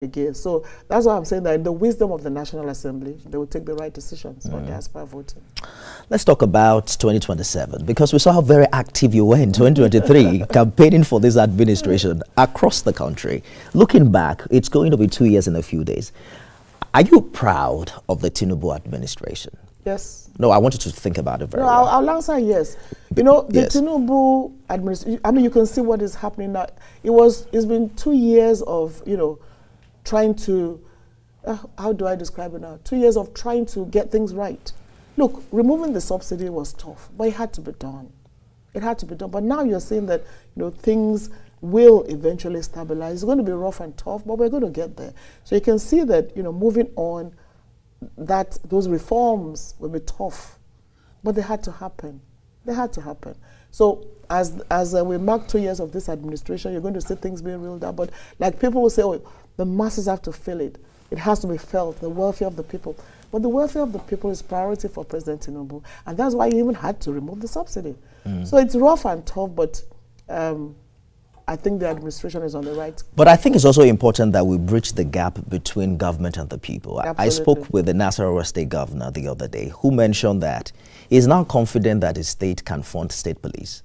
again. So that's why I'm saying that in the wisdom of the National Assembly, they will take the right decisions on diaspora voting. Let's talk about 2027, because we saw how very active you were in 2023 campaigning for this administration across the country. Looking back, it's going to be 2 years in a few days. Are you proud of the Tinubu administration? Yes. No, I want you to think about it very well. I'll answer yes. You know, the Tinubu administration, I mean, you can see what is happening now. It's been 2 years of, you know, trying to, how do I describe it now? 2 years of trying to get things right. Look, removing the subsidy was tough, but it had to be done. It had to be done. But now you're saying that, you know, things will eventually stabilize. It's going to be rough and tough, but we're going to get there. So you can see that, you know, moving on, that those reforms will be tough, but they had to happen. They had to happen. So as we mark 2 years of this administration, you're going to see things being reeled out. But like people will say, oh, the masses have to feel it. It has to be felt, the welfare of the people. But the welfare of the people is priority for President Tinubu, and that's why he even had to remove the subsidy. So it's rough and tough, but I think the administration is on the right. But I think it's also important that we bridge the gap between government and the people. I spoke with the Nasarawa State Governor the other day, who mentioned that he's now confident that his state can fund state police,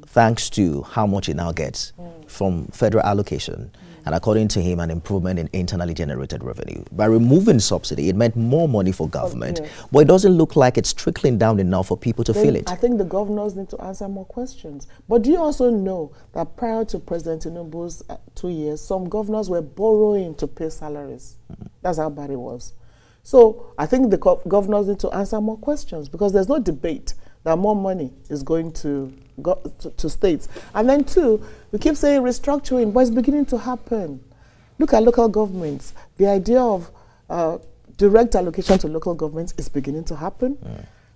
thanks to how much he now gets from federal allocation. And according to him, an improvement in internally generated revenue. By removing subsidy, it meant more money for government, but it doesn't look like it's trickling down enough for people to feel it. I think the governors need to answer more questions. But do you also know that prior to President Tinubu's 2 years, some governors were borrowing to pay salaries? That's how bad it was. So I think the governors need to answer more questions, because there's no debate that more money is going to states. And then two, we keep saying restructuring, but it's beginning to happen. Look at local governments. The idea of direct allocation to local governments is beginning to happen.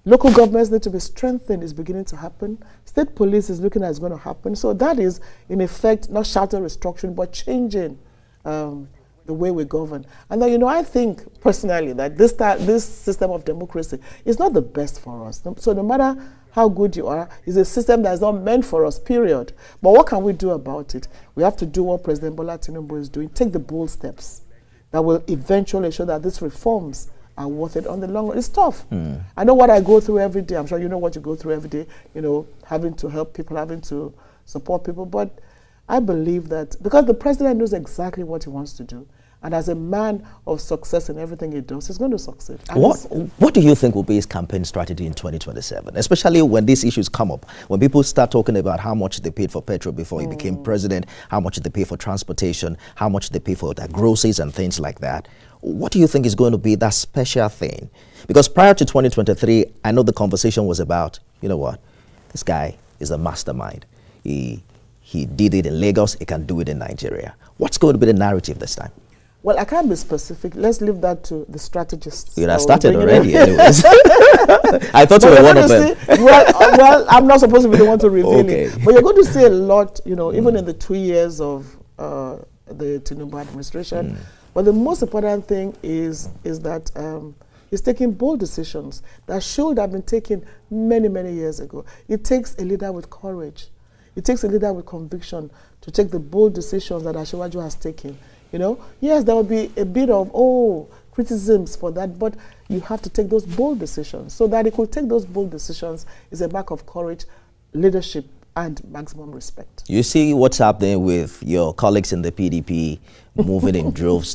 Local governments need to be strengthened, is beginning to happen. State police is looking at it's going to happen. So that is, in effect, not shouting restructuring, but changing the way we govern. And then, you know, I think personally that this system of democracy is not the best for us. So no matter how good you are, it's a system that is not meant for us, period. But what can we do about it? We have to do what President Bola Tinubu is doing, take the bold steps that will eventually show that these reforms are worth it on the long run. It's tough. I know what I go through every day. I'm sure you know what you go through every day, you know, having to help people, having to support people. But I believe that because the president knows exactly what he wants to do, and as a man of success in everything he does, he's going to succeed. What do you think will be his campaign strategy in 2027, especially when these issues come up, when people start talking about how much they paid for petrol before he became president, how much they pay for transportation, how much they pay for their groceries and things like that? What do you think is going to be that special thing? Because prior to 2023, I know the conversation was about, you know what, this guy is a mastermind. He did it in Lagos, he can do it in Nigeria. What's going to be the narrative this time? Well, I can't be specific. Let's leave that to the strategists. You have started already anyways. I thought you were one of them. Well, I'm not supposed to be the one to reveal it. But you're going to see a lot, you know, even in the 2 years of the Tinubu administration. But the most important thing is that he's taking bold decisions that should have been taken many, many years ago. It takes a leader with courage. It takes a leader with conviction to take the bold decisions that Asiwaju has taken. You know, yes, there will be a bit of, criticisms for that, but you have to take those bold decisions. So that he could take those bold decisions is a mark of courage, leadership, and maximum respect. You see what's happening with your colleagues in the PDP moving in droves